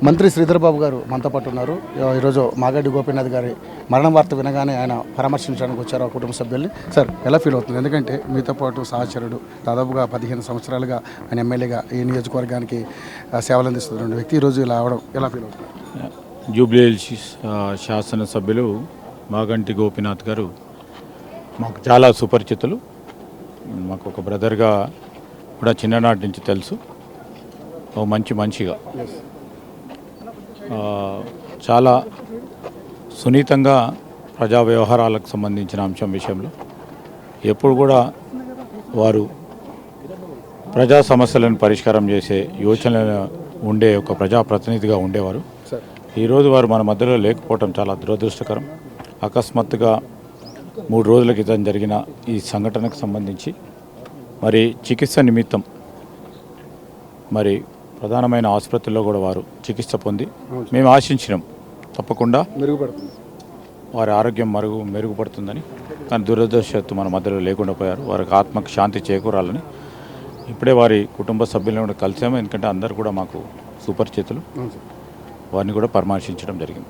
మంత్రి శ్రీధర్ బాబు గారు మనతో పాటు ఉన్నారు. ఈరోజు మాగంటి గోపీనాథ్ గారి మరణ వార్త వినగానే ఆయన పరామర్శించడానికి వచ్చారు ఆ కుటుంబ సభ్యుల్ని. సార్ ఎలా ఫీల్ అవుతుంది? ఎందుకంటే మీతో పాటు సహచరుడు దాదాపుగా 15 సంవత్సరాలుగా ఆయన ఎమ్మెల్యేగా ఈ నియోజకవర్గానికి సేవలు అందిస్తున్న వ్యక్తి ఈరోజు ఇలా అవడం ఎలా ఫీల్ అవుతుంది? జూబ్లీహిల్స్ శాసనసభ్యులు మాగంటి గోపీనాథ్ గారు మాకు చాలా సుపరిచితులు. మాకు ఒక బ్రదర్గా కూడా చిన్ననాటి నుంచి తెలుసు. ఒక మంచి మనిషిగా చాలా సున్నితంగా ప్రజా వ్యవహారాలకు సంబంధించిన అంశం విషయంలో ఎప్పుడు కూడా వారు ప్రజా సమస్యలను పరిష్కారం చేసే యోచనలు ఉండే ఒక ప్రజాప్రతినిధిగా ఉండేవారు. ఈరోజు వారు మన మధ్యలో లేకపోవడం చాలా దురదృష్టకరం. అకస్మాత్తుగా 3 రోజుల క్రితం జరిగిన ఈ సంఘటనకు సంబంధించి మరి చికిత్స నిమిత్తం మరి ప్రధానమైన ఆసుపత్రిలో కూడా వారు చికిత్స పొంది మేము ఆశించినాం తప్పకుండా వారి ఆరోగ్యం మెరుగుపడుతుందని. కానీ దురదృష్టవశాత్తు మన మధ్యలో లేకుండా పోయారు. వారికి ఆత్మకు శాంతి చేకూరాలని ఇప్పుడే వారి కుటుంబ సభ్యులను కూడా కలిసాము. ఎందుకంటే అందరు కూడా మాకు సుపరిచితులు. వారిని కూడా పరామర్శించడం జరిగింది.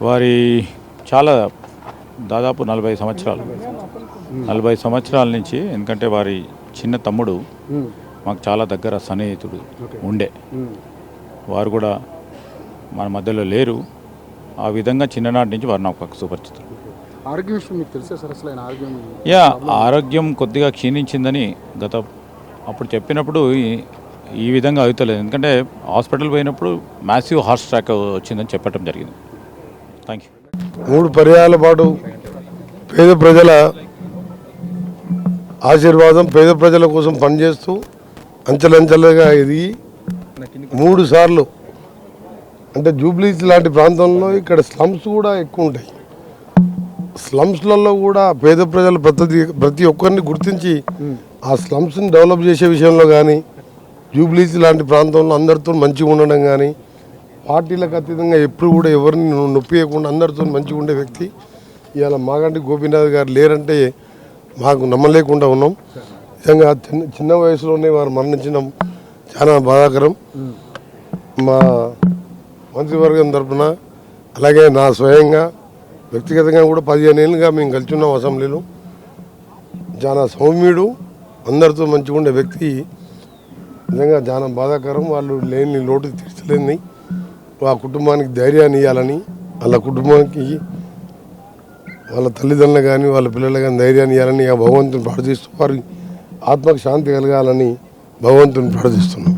వారి చాలా దాదాపు 40 సంవత్సరాల నుంచి, ఎందుకంటే వారి చిన్న తమ్ముడు మాకు చాలా దగ్గర సన్నిహితుడు ఉండే, వారు కూడా మన మధ్యలో లేరు. ఆ విధంగా చిన్ననాటి నుంచి వారు నాకు సుపరిచితులు. ఆరోగ్యం కొద్దిగా క్షీణించిందని అప్పుడు చెప్పినప్పుడు ఈ విధంగా అవుతలేదు. ఎందుకంటే హాస్పిటల్ పోయినప్పుడు మ్యాసివ్ హార్ట్ స్ట్రాక్ వచ్చిందని చెప్పడం జరిగింది. Thank you. 3 పర్యాయాల పాటు పేద ప్రజల ఆశీర్వాదం, పేద ప్రజల కోసం పనిచేస్తూ అంచెలంచెలుగా ఎదిగి 3 సార్లు అంటే జూబ్లీస్ లాంటి ప్రాంతంలో ఇక్కడ స్లమ్స్ కూడా ఎక్కువ ఉంటాయి. స్లమ్స్లలో కూడా పేద ప్రజలు ప్రతి ఒక్కరిని గుర్తించి ఆ స్లమ్స్ని డెవలప్ చేసే విషయంలో కానీ, జూబ్లీస్ లాంటి ప్రాంతంలో అందరితో మంచిగా ఉండడం కానీ, పార్టీలకు అతీతంగా ఎప్పుడు కూడా ఎవరిని నొప్పియకుండా అందరితో మంచిగా ఉండే వ్యక్తి ఇవాళ మాగంటి గోపీనాథ్ గారు లేరంటే మాకు నమ్మలేకుండా ఉన్నాం. నిజంగా చిన్న వయసులోనే వారు మరణించడం చాలా బాధాకరం. మా మంత్రివర్గం తరఫున అలాగే నా స్వయంగా వ్యక్తిగతంగా కూడా 15 ఏళ్ళుగా మేము కలిసి ఉన్నాం అసెంబ్లీలో. చాలా సౌమ్యుడు, అందరితో మంచిగా ఉండే వ్యక్తి. నిజంగా చాలా బాధాకరం. వాళ్ళు లేని లోటు తీర్చలేని ఆ కుటుంబానికి ధైర్యాన్ని ఇవ్వాలని, వాళ్ళ కుటుంబానికి వాళ్ళ తల్లిదండ్రులు కానీ వాళ్ళ పిల్లలు కానీ ధైర్యాన్ని ఇవ్వాలని ఆ భగవంతుని ప్రార్థిస్తూ వారి ఆత్మకు శాంతి కలగాలని భగవంతుని ప్రార్థిస్తున్నాం.